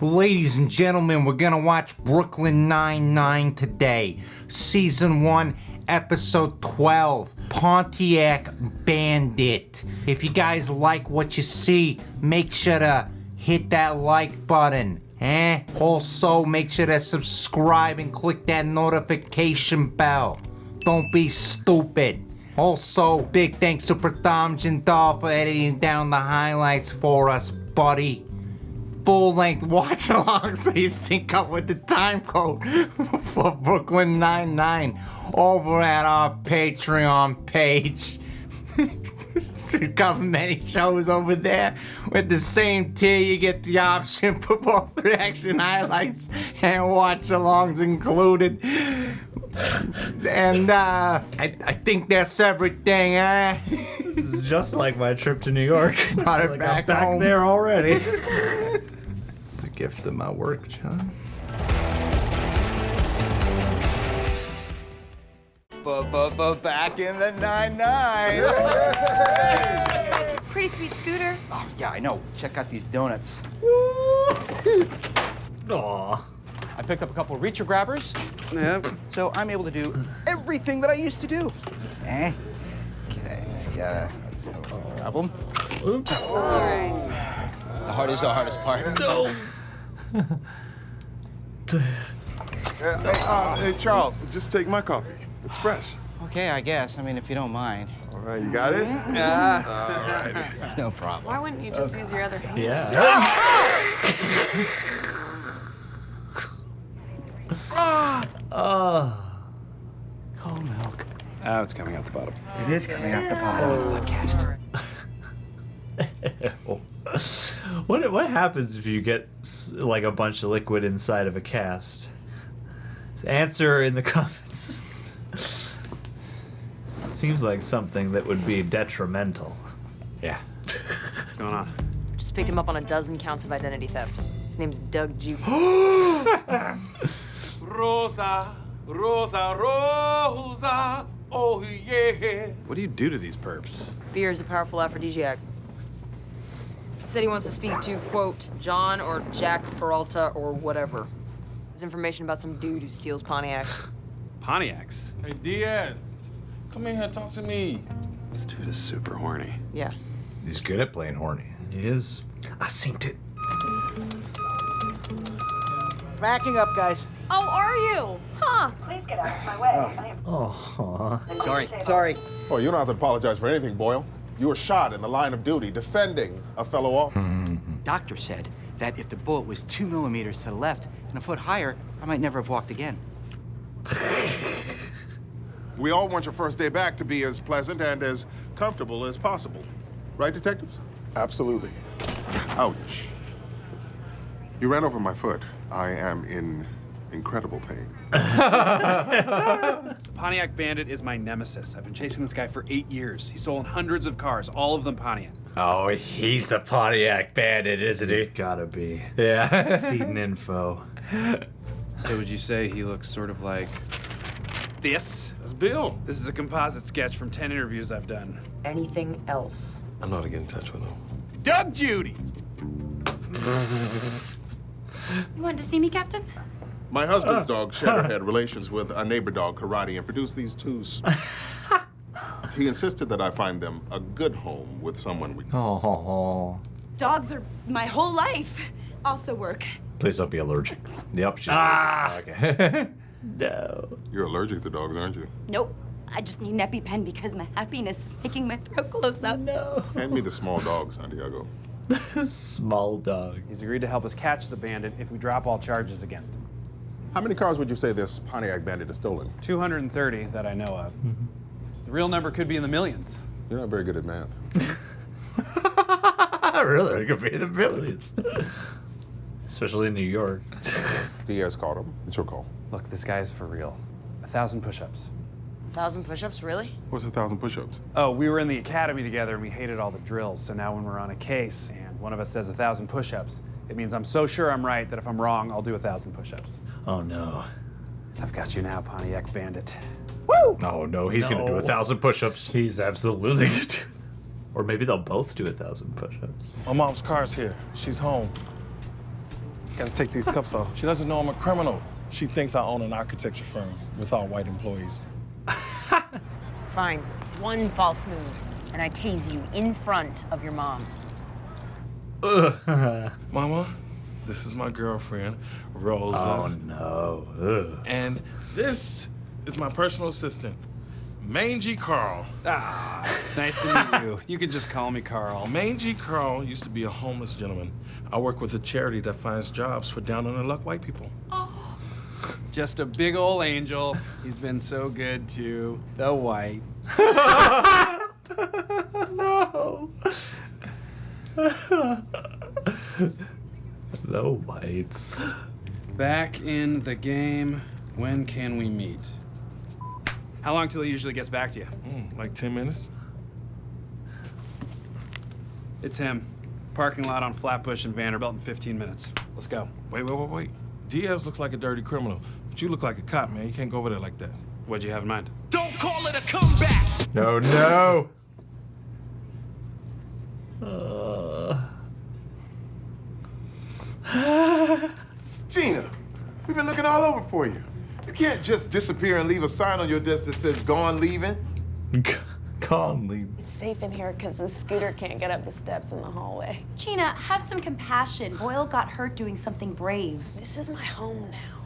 Ladies and gentlemen, we're gonna watch Brooklyn Nine-Nine today. Season 1, Episode 12, Pontiac Bandit. If you guys like what you see, make sure to hit that like button. Also, make sure to subscribe and click that notification bell. Don't be stupid. Also, big thanks to Pratham Jindal for editing down the highlights for us, buddy. Full-length watch-along so you sync up with the time code for Brooklyn Nine-Nine over at our Patreon page. We cover many shows over there. With the same tier, you get the option for both reaction highlights and watch-alongs included. And I think that's everything, This is just like my trip to New York. It's not like back I'm back home. there already. It's the gift of my work, John. Back in the 9-9. Pretty sweet scooter. Oh, yeah, I know. Check out these donuts. Aw. I picked up a couple of reacher grabbers. Yeah. So I'm able to do everything that I used to do. Okay, just gotta grab them. Oops. All right. The heart is the hardest part. No. Hey, Charles, just take my coffee. It's fresh. Okay, I guess. I mean, if you don't mind. All right, you got it? Yeah. All right. No problem. Why wouldn't you just use your other hand? Yeah. Cold milk. Oh, it's coming out the bottom. It is coming out the bottom of the podcast. What happens if you get like a bunch of liquid inside of a cast? Answer in the comments. Seems like something that would be detrimental. Yeah. What's going on? Just picked him up on a dozen counts of identity theft. His name's Doug Juke. Rosa, Rosa, Rosa, oh yeah. What do you do to these perps? Fear is a powerful aphrodisiac. Said he wants to speak to, quote, John or Jack Peralta or whatever. There's information about some dude who steals Pontiacs. Pontiacs? Hey Diaz, come in here and talk to me. This dude is super horny. Yeah. He's good at playing horny. He is. I synced it. Backing up, guys. Oh, are you? Huh. Please get out of my way. Oh. Sorry. Oh, you don't have to apologize for anything, Boyle. You were shot in the line of duty defending a fellow officer. Doctor said that if the bullet was 2 millimeters to the left and a foot higher, I might never have walked again. We all want your first day back to be as pleasant and as comfortable as possible. Right, detectives? Absolutely. Ouch. You ran over my foot. I am in incredible pain. The Pontiac Bandit is my nemesis. I've been chasing this guy for 8 years. He's stolen hundreds of cars, all of them Pontiac. Oh, he's the Pontiac Bandit, isn't He's gotta be. Yeah. Feeding info. So would you say he looks sort of like this? That's Bill. This is a composite sketch from 10 interviews I've done. Anything else? I'm not to get in touch with him. Doug Judy! You wanted to see me, Captain? My husband's dog, Cheddar, had relations with a neighbor dog, Karate, and produced these two. He insisted that I find them a good home with someone we... Oh. Dogs are my whole life. Also work. Please don't be allergic. Yep, she's allergic. Okay. No. You're allergic to dogs, aren't you? Nope. I just need an EpiPen because my happiness is making my throat close up. No. Hand me the small dog, Santiago. Small dog. He's agreed to help us catch the bandit if we drop all charges against him. How many cars would you say this Pontiac Bandit has stolen? 230 that I know of. The real number could be in the millions. You're not very good at math. Really? It could be the millions. Especially in New York. Diaz called him. It's your call. Look, this guy's for real. 1,000 push-ups. 1,000 push-ups, really? What's 1,000 push-ups? Oh, we were in the academy together and we hated all the drills. So now when we're on a case and one of us says 1,000 push-ups, it means I'm so sure I'm right that if I'm wrong, I'll do 1,000 push-ups. Oh no. I've got you now, Pontiac Bandit. Woo! Oh no, he's gonna do 1,000 push-ups. He's absolutely gonna do. Or maybe they'll both do 1,000 push-ups. My mom's car's here. She's home. Gotta take these cuffs off. She doesn't know I'm a criminal. She thinks I own an architecture firm with all white employees. Fine. One false move, and I tase you in front of your mom. Mama, this is my girlfriend, Rosa. Oh no. Ugh. And this is my personal assistant, Mangy Carl. It's nice to meet you. You could just call me Carl. Mangy Carl used to be a homeless gentleman. I work with a charity that finds jobs for down on the luck white people. Just a big ol' angel. He's been so good to the white. No. No whites. Back in the game. When can we meet? How long till he usually gets back to you? Like 10 minutes. It's him. Parking lot on Flatbush and Vanderbilt in 15 minutes. Let's go. Wait. Diaz looks like a dirty criminal, but you look like a cop, man. You can't go over there like that. What'd you have in mind? Don't call it a comeback! No, no. Gina, we've been looking all over for you. You can't just disappear and leave a sign on your desk that says "Gone Leaving." Conley. It's safe in here because the scooter can't get up the steps in the hallway. Gina, have some compassion. Boyle got hurt doing something brave. This is my home now.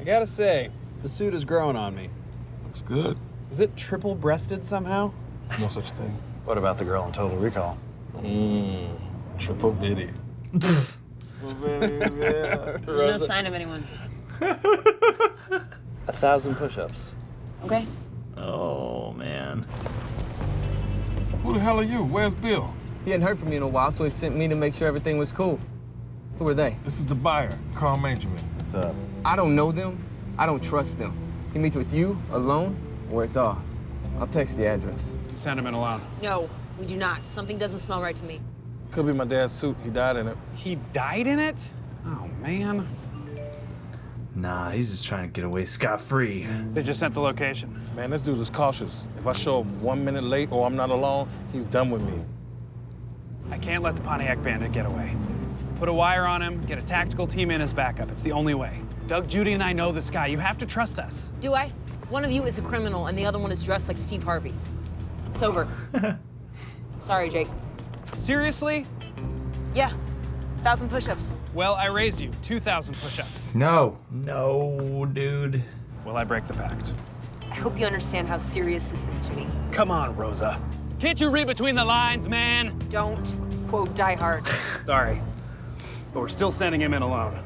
I gotta say, the suit is growing on me. Looks good. Is it triple-breasted somehow? There's no such thing. What about the girl in Total Recall? Triple bitty. There's no sign of anyone. 1,000 push-ups. Okay. Oh man. Who the hell are you? Where's Bill? He hadn't heard from me in a while, so he sent me to make sure everything was cool. Who are they? This is the buyer, Carl Mangerman. What's up? I don't know them. I don't trust them. He meets with you alone, or it's off. I'll text the address. Send him in alone. No, we do not. Something doesn't smell right to me. Could be my dad's suit. He died in it. He died in it? Oh, man. Nah, he's just trying to get away scot-free. They just sent the location. Man, this dude is cautious. If I show up 1 minute late or I'm not alone, he's done with me. I can't let the Pontiac Bandit get away. Put a wire on him, get a tactical team in as backup. It's the only way. Doug, Judy, and I know this guy. You have to trust us. Do I? One of you is a criminal, and the other one is dressed like Steve Harvey. It's over. Sorry, Jake. Seriously? Yeah, 1,000 push-ups. Well, I raise you 2,000 push-ups. No. No, dude. Will I break the pact? I hope you understand how serious this is to me. Come on, Rosa. Can't you read between the lines, man? Don't quote Die Hard. Sorry, but we're still sending him in alone.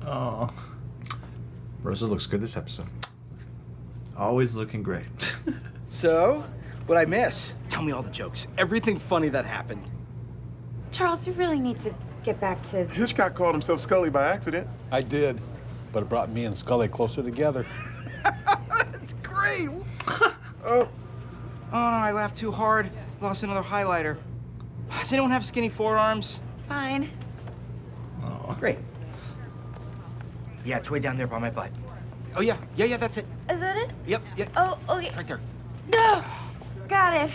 Oh, Rosa looks good this episode. always looking great. So, what'd I miss? Tell me all the jokes. Everything funny that happened. Charles, you really need to get back to... Hitchcock called himself Scully by accident. I did, but it brought me and Scully closer together. That's great. Oh no, I laughed too hard. Lost another highlighter. Does anyone have skinny forearms? Fine. Oh. Great. Yeah, it's way down there by my butt. Oh yeah, that's it. Is that it? Yep. Oh, okay. Right there. No! Got it.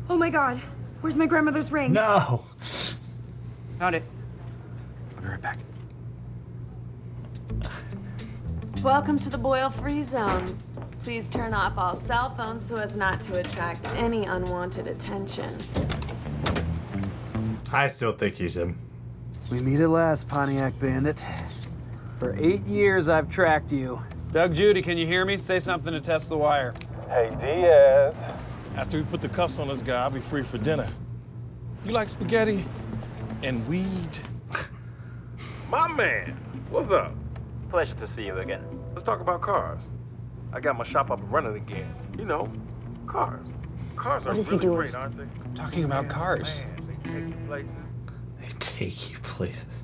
Oh my God. Where's my grandmother's ring? No. Found it. I'll be right back. Welcome to the Boyle-free zone. Please turn off all cell phones so as not to attract any unwanted attention. I still think he's him. We meet at last, Pontiac Bandit. For 8 years, I've tracked you. Doug, Judy, can you hear me? Say something to test the wire. Hey, Diaz. After we put the cuffs on this guy, I'll be free for dinner. You like spaghetti and weed? My man, what's up? Pleasure to see you again. Let's talk about cars. I got my shop up and running again. You know, cars. Cars are really great, aren't they? Talking about cars. Man, they take you places. They take you places.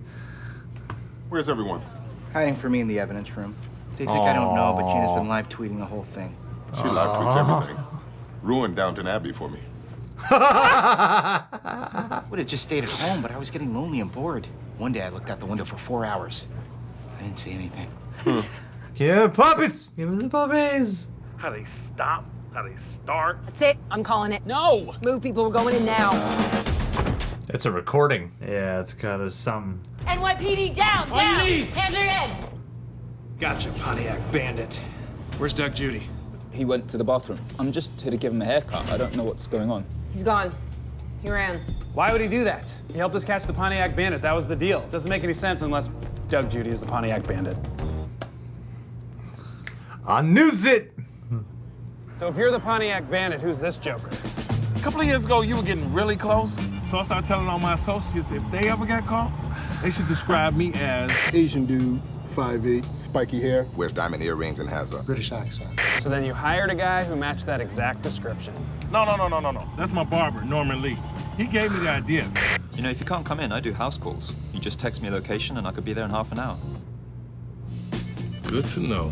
Where's everyone? Hiding from me in the evidence room. They think I don't know, but Gina's been live tweeting the whole thing. She live tweets everything. Ruined Downton Abbey for me. Would have just stayed at home, but I was getting lonely and bored. One day I looked out the window for 4 hours. I didn't see anything. Yeah, puppets! Give us the puppies. How they stop, how they start. That's it. I'm calling it. No! Move, people. We're going in now. It's a recording. Yeah, it's got some. NYPD down, On your down! knees. Hands on your head! Gotcha, Pontiac Bandit. Where's Doug Judy? He went to the bathroom. I'm just here to give him a haircut. I don't know what's going on. He's gone. He ran. Why would he do that? He helped us catch the Pontiac Bandit. That was the deal. It doesn't make any sense unless Doug Judy is the Pontiac Bandit. I news it! So if you're the Pontiac Bandit, who's this joker? A couple of years ago, you were getting really close. So I started telling all my associates if they ever got caught, they should describe me as Asian dude, 5'8", spiky hair, wears diamond earrings and has a British accent. So then you hired a guy who matched that exact description. No. That's my barber, Norman Lee. He gave me the idea. You know, if you can't come in, I do house calls. You just text me a location and I could be there in half an hour. Good to know.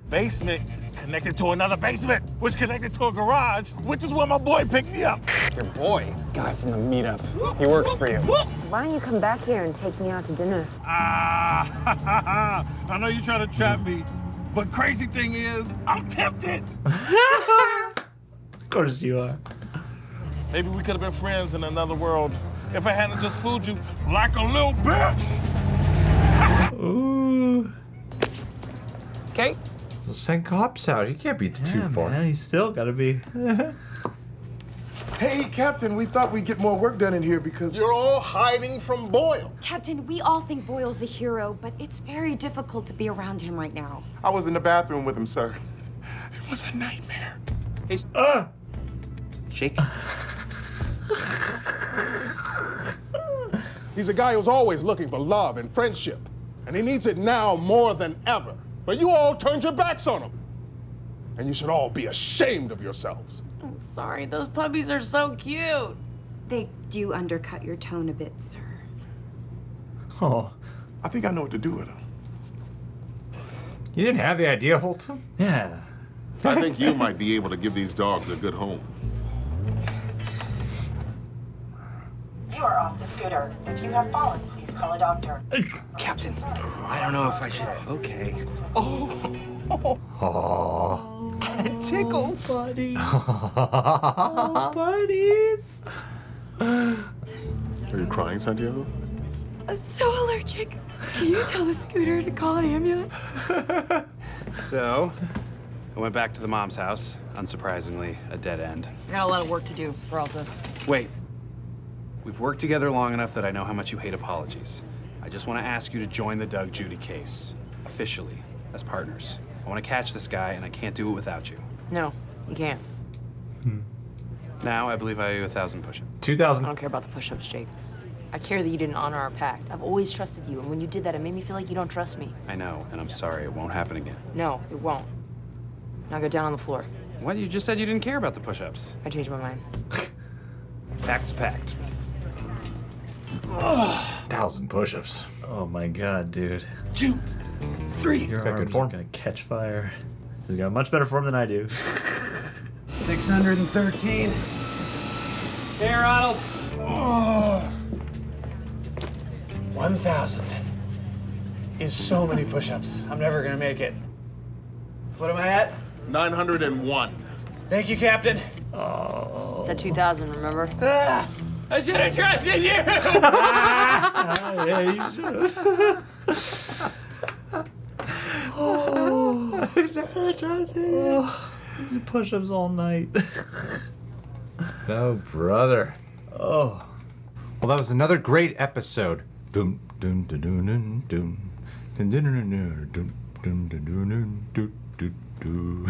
Basement connected to another basement, which connected to a garage, which is where my boy picked me up. Your boy? Guy from the meetup. He works for you. Why don't you come back here and take me out to dinner? I know you're trying to trap me, but crazy thing is, I'm tempted. Of course you are. Maybe we could have been friends in another world if I hadn't just fooled you like a little bitch. Ooh. Okay. Well, send cops out. He can't be too far. Man, he's still gotta be. Hey, Captain, we thought we'd get more work done in here because you're all hiding from Boyle. Captain, we all think Boyle's a hero, but it's very difficult to be around him right now. I was in the bathroom with him, sir. It was a nightmare. Shake. He's a guy who's always looking for love and friendship, and he needs it now more than ever. But you all turned your backs on him, and you should all be ashamed of yourselves. I'm sorry, those puppies are so cute. They do undercut your tone a bit, sir. Oh. I think I know what to do with him. You didn't have the idea, Holt? Yeah. I think you might be able to give these dogs a good home. You are off the scooter. If you have fallen, please call a doctor. Captain, I don't know if I should. Okay. Oh. It tickles. Buddy. Oh, buddies. Are you crying, Santiago? I'm so allergic. Can you tell the scooter to call an ambulance? So, I went back to the mom's house. Unsurprisingly, a dead end. I got a lot of work to do, Peralta. Wait. We've worked together long enough that I know how much you hate apologies. I just want to ask you to join the Doug Judy case. Officially, as partners. I want to catch this guy, and I can't do it without you. No, you can't. Now, I believe I owe you 1,000 push-ups. 2,000. I don't care about the push-ups, Jake. I care that you didn't honor our pact. I've always trusted you, and when you did that, it made me feel like you don't trust me. I know, and I'm sorry. It won't happen again. No, it won't. Now go down on the floor. What? You just said you didn't care about the push-ups. I changed my mind. Pact's pact. 1,000 push-ups. Oh my god, dude. 2, 3. Your Got good arms form. are gonna catch fire. He's got much better form than I do. 613. Hey, Ronald. 1,000 is so many push-ups. I'm never gonna make it. What am I at? 901. Thank you, Captain. It's at 2,000, remember? I should have trusted you. Yeah, you should. Push-ups all night. No, brother. Oh. Well, that was another great episode. Doom, doom, doom, doom, doom, doom. Doom, doom, doom, doom, doom, doom, doom, doom, doom, doom.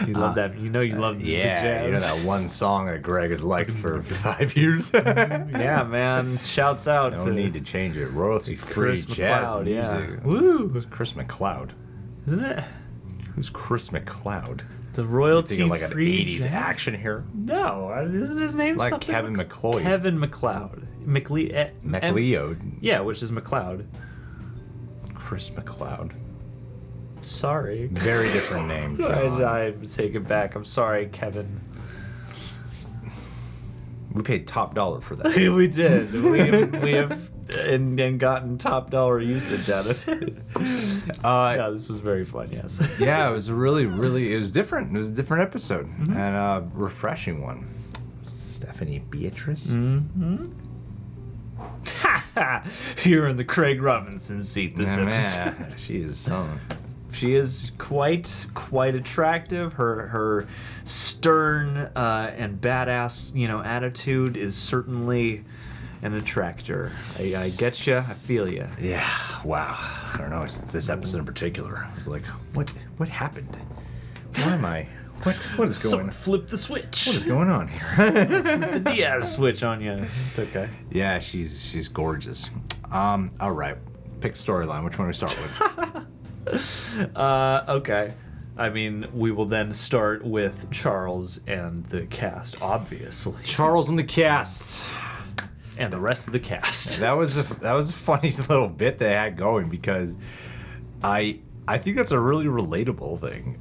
You love that. You know you love the Yeah, you know jazz. that one song that Greg has liked for 5 years? Yeah, man. Shouts out No to need to change it. Royalty-free Chris jazz McLeod, music. yeah. Woo! Who's Chris McLeod? Isn't it? Who's Chris McLeod? The royalty Thinking like an free 80s jazz? action here. No, isn't his name Like something? Kevin McLeod. Kevin McLeod. McLeod. Yeah, which is McLeod. Chris McLeod. Sorry. Very different name, John. I take it back. I'm sorry, Kevin. We paid top dollar for that. We did. We have and gotten top dollar usage out of it. Yeah, this was very fun. Yes. Yeah, it was it was different. It was a different episode and a refreshing one. Stephanie Beatriz. Mm-hmm. You're in the Craig Robinson seat this episode. Man, she is something. She is quite attractive. Her stern and badass, attitude is certainly an attractor. I get you. I feel you. Yeah. Wow. I don't know. It's this episode in particular. I was like, what happened? Why am I? What is going Someone on? flip the switch. What is going on here? Flip the Diaz switch on you. It's okay. Yeah, she's gorgeous. All right. Pick storyline. Which one do we start with? Okay. I mean, we will then start with Charles and the cast, obviously. Charles and the cast. And the rest of the cast. That was a funny little bit they had going because I think that's a really relatable thing.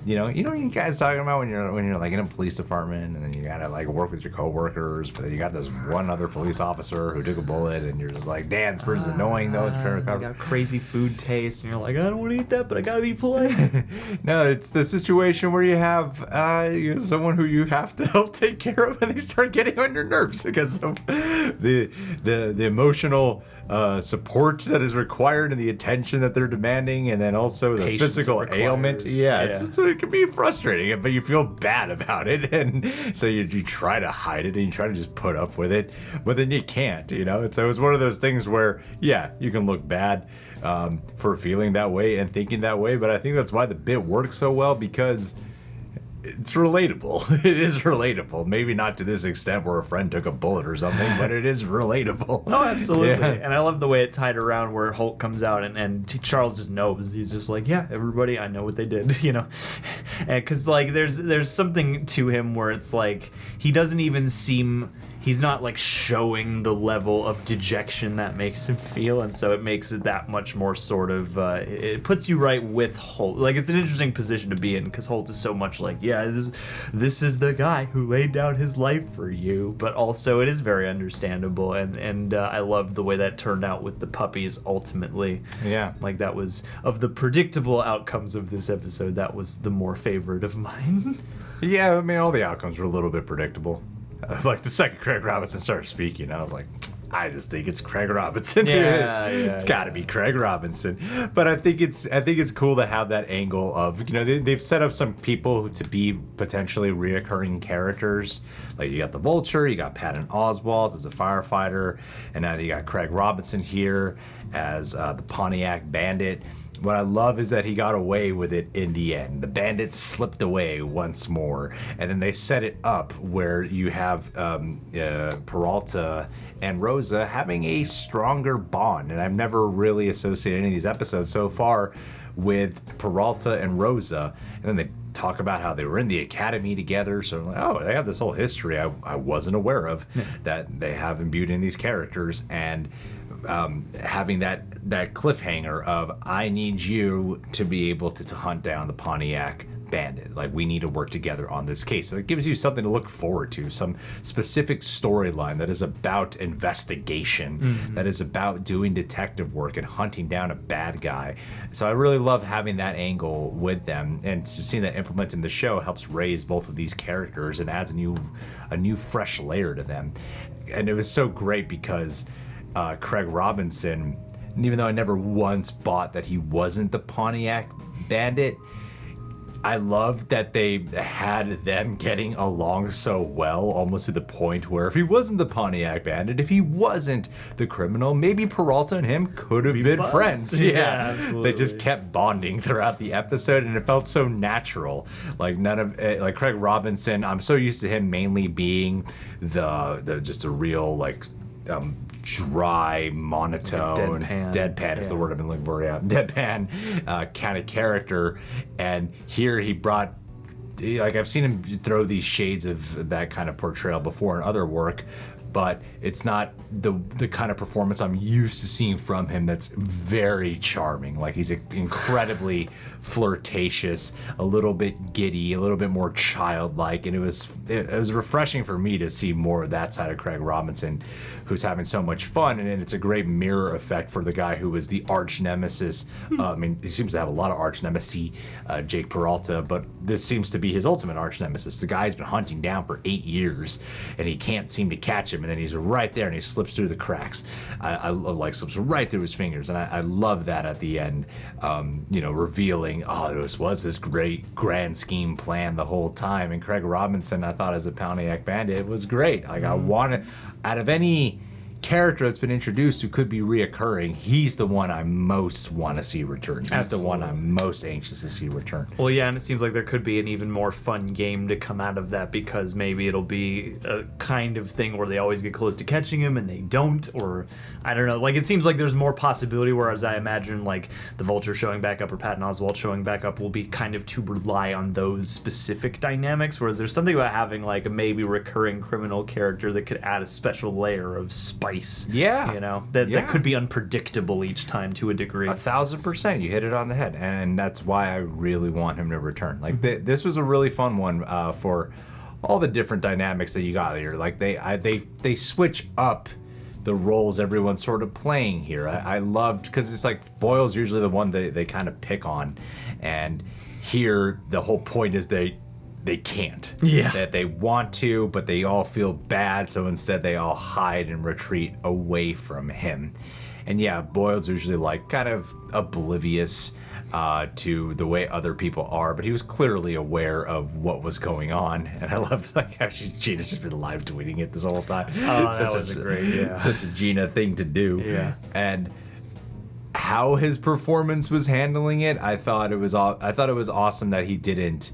You guys talking about when you're like in a police department and then you gotta like work with your coworkers, but then you got this one other police officer who took a bullet and you're just like, damn, this person's annoying though. You got crazy food taste and you're like, I don't want to eat that, but I gotta be polite. No, it's the situation where you have someone who you have to help take care of and they start getting on your nerves because of the emotional support that is required and the attention that they're demanding, and then also the physical ailment. Yeah, it can be frustrating, but you feel bad about it, and so you try to hide it and you try to just put up with it, but then you can't, So it's one of those things where, yeah, you can look bad for feeling that way and thinking that way, but I think that's why the bit works so well because it's relatable. It is relatable. Maybe not to this extent where a friend took a bullet or something, but it is relatable. Oh, absolutely. Yeah. And I love the way it tied around where Holt comes out and Charles just knows. He's just like, yeah, everybody, I know what they did, And because like there's something to him where it's like he doesn't even seem. He's not like showing the level of dejection that makes him feel, and so it makes it that much more sort of. It puts you right with Holt. Like it's an interesting position to be in because Holt is so much like, yeah, this is the guy who laid down his life for you, but also it is very understandable, and I love the way that turned out with the puppies. Ultimately, yeah, like that was of the predictable outcomes of this episode. That was the more favorite of mine. Yeah, I mean all the outcomes were a little bit predictable. Like the second Craig Robinson started speaking, I was like, I just think it's Craig Robinson. It's got to be Craig Robinson. But I think it's cool to have that angle of they've set up some people to be potentially reoccurring characters. Like you got the Vulture, you got Patton Oswalt as a firefighter, and now you got Craig Robinson here as the Pontiac Bandit. What I love is that he got away with it in the end. The bandits slipped away once more, and then they set it up where you have Peralta and Rosa having a stronger bond. And I've never really associated any of these episodes so far with Peralta and Rosa. And then they talk about how they were in the academy together. So I'm like, oh, they have this whole history I wasn't aware of that they have imbued in these characters. And having that cliffhanger of I need you to be able to hunt down the Pontiac Bandit. Like we need to work together on this case. So it gives you something to look forward to, some specific storyline that is about investigation, that is about doing detective work and hunting down a bad guy. So I really love having that angle with them, and seeing that implemented in the show helps raise both of these characters and adds a new fresh layer to them. And it was so great because Craig Robinson, and even though I never once bought that he wasn't the Pontiac Bandit, I loved that they had them getting along so well, almost to the point where if he wasn't the Pontiac Bandit, if he wasn't the criminal, maybe Peralta and him could have been friends. Yeah, absolutely. They just kept bonding throughout the episode, and it felt so natural. Like like Craig Robinson, I'm so used to him mainly being the just a real dry, monotone, deadpan is the word I've been looking for. Yeah, deadpan kind of character, and here he brought. Like I've seen him throw these shades of that kind of portrayal before in other work, but it's not the kind of performance I'm used to seeing from him. That's very charming. Like, he's incredibly flirtatious, a little bit giddy, a little bit more childlike, and it was refreshing for me to see more of that side of Craig Robinson, who's having so much fun. And it's a great mirror effect for the guy who was the arch nemesis. I mean, he seems to have a lot of arch nemesis, Jake Peralta, but this seems to be his ultimate arch nemesis. The guy's been hunting down for 8 years, and he can't seem to catch him, and then he's right there, and he slips through the cracks. I like slips right through his fingers, and I love that at the end, revealing, it was this great grand scheme plan the whole time. And Craig Robinson, I thought, as a Pontiac Bandit, was great. Like, I wanted, out of any character that's been introduced who could be reoccurring, he's the one I most want to see return. He's Absolutely. The one I'm most anxious to see return. Well, yeah, and it seems like there could be an even more fun game to come out of that, because maybe it'll be a kind of thing where they always get close to catching him and they don't, or I don't know. Like, it seems like there's more possibility, whereas I imagine like the Vulture showing back up or Patton Oswalt showing back up will be kind of to rely on those specific dynamics, whereas there's something about having like a maybe recurring criminal character that could add a special layer of spice. Yeah. That could be unpredictable each time to a degree. 1,000%. You hit it on the head. And that's why I really want him to return. Like, this was a really fun one for all the different dynamics that you got here. Like, they switch up the roles everyone's sort of playing here. I loved, because it's like Boyle's usually the one they kind of pick on. And here, the whole point is they can't. Yeah. That they want to, but they all feel bad, so instead they all hide and retreat away from him. And yeah, Boyle's usually like kind of oblivious to the way other people are, but he was clearly aware of what was going on. And I loved like how Gina's just been live tweeting it this whole time. Oh, that was great. Such a Gina thing to do. Yeah. And how his performance was handling it, I thought it was awesome that he didn't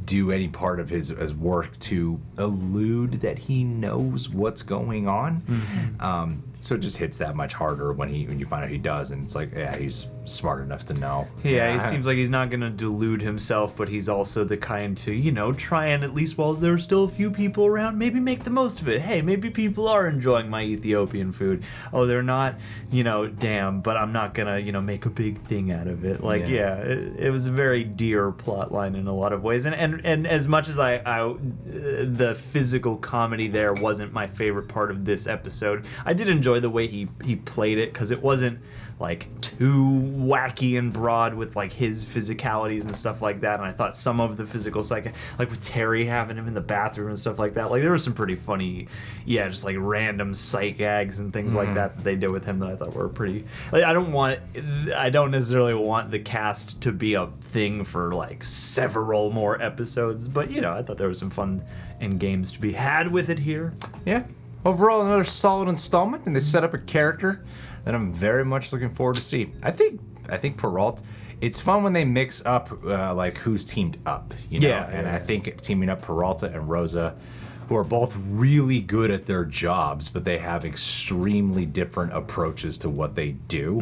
do any part of his work to elude that he knows what's going on. Mm-hmm. So it just hits that much harder when you find out he does, and it's like, yeah, he's smart enough to know. Yeah, he seems like he's not gonna delude himself, but he's also the kind to, try and, at least while there's still a few people around, maybe make the most of it. Hey, maybe people are enjoying my Ethiopian food. Oh, they're not, damn, but I'm not gonna, make a big thing out of it. Like, it was a very dear plot line in a lot of ways. And as much as the physical comedy there wasn't my favorite part of this episode, I did enjoy the way he played it, because it wasn't like too wacky and broad with like his physicalities and stuff like that. And I thought some of the physical psych, like with Terry having him in the bathroom and stuff like that, like there was some pretty funny, just like random sight gags and things like that they did with him that I thought were pretty. Like, I don't necessarily want the cast to be a thing for like several more episodes, but I thought there was some fun and games to be had with it here. Yeah. Overall, another solid installment, and they set up a character that I'm very much looking forward to see. I think Peralta, it's fun when they mix up like who's teamed up, I think teaming up Peralta and Rosa, who are both really good at their jobs, but they have extremely different approaches to what they do.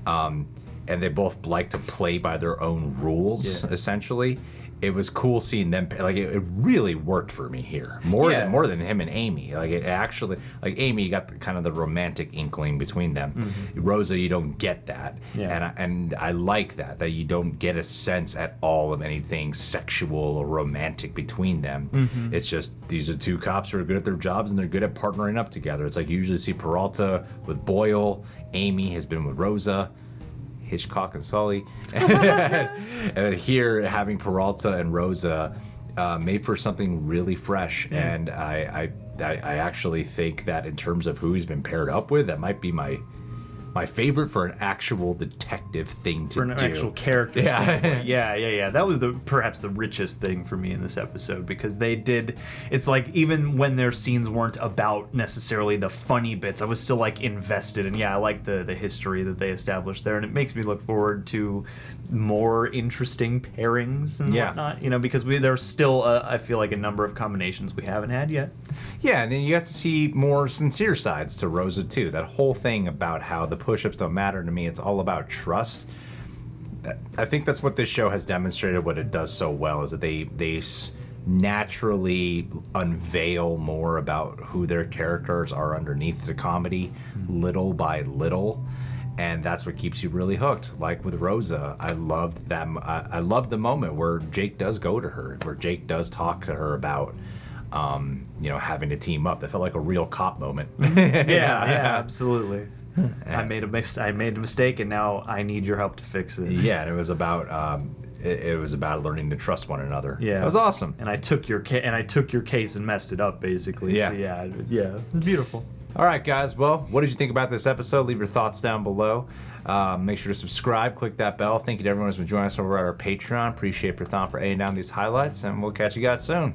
Mm-hmm. And they both like to play by their own rules, essentially. It was cool seeing them, like it really worked for me here, more than him and Amy. Like, it actually, like, Amy, you got kind of the romantic inkling between them. Mm-hmm. Rosa, you don't get that, and I like that you don't get a sense at all of anything sexual or romantic between them. Mm-hmm. It's just these are two cops who are good at their jobs and they're good at partnering up together. It's like you usually see Peralta with Boyle, Amy has been with Rosa, Hitchcock and Sully, and then here having Peralta and Rosa made for something really fresh. And I actually think that in terms of who he's been paired up with, that might be my favorite for an actual detective thing to do. For an actual character standpoint. Yeah. That was perhaps the richest thing for me in this episode, because it's like, even when their scenes weren't about necessarily the funny bits, I was still like invested. And I like the history that they established there, and it makes me look forward to more interesting pairings and whatnot, because there's still I feel like a number of combinations we haven't had yet. Yeah, and then you got to see more sincere sides to Rosa too. That whole thing about how the push-ups don't matter to me, it's all about trust. I think that's what this show has demonstrated. What it does so well is that they naturally unveil more about who their characters are underneath the comedy, little by little. And that's what keeps you really hooked. Like with Rosa, I loved them. I loved the moment where Jake does go to her, where Jake does talk to her about, having to team up. That felt like a real cop moment. Yeah, absolutely. I made a mistake, and now I need your help to fix it. Yeah, and it was about learning to trust one another. Yeah, it was awesome. And I took your case and messed it up, basically. Yeah, so yeah, it was beautiful. All right, guys. Well, what did you think about this episode? Leave your thoughts down below. Make sure to subscribe, click that bell. Thank you to everyone who's been joining us over at our Patreon. Appreciate your thought for editing down these highlights, and we'll catch you guys soon.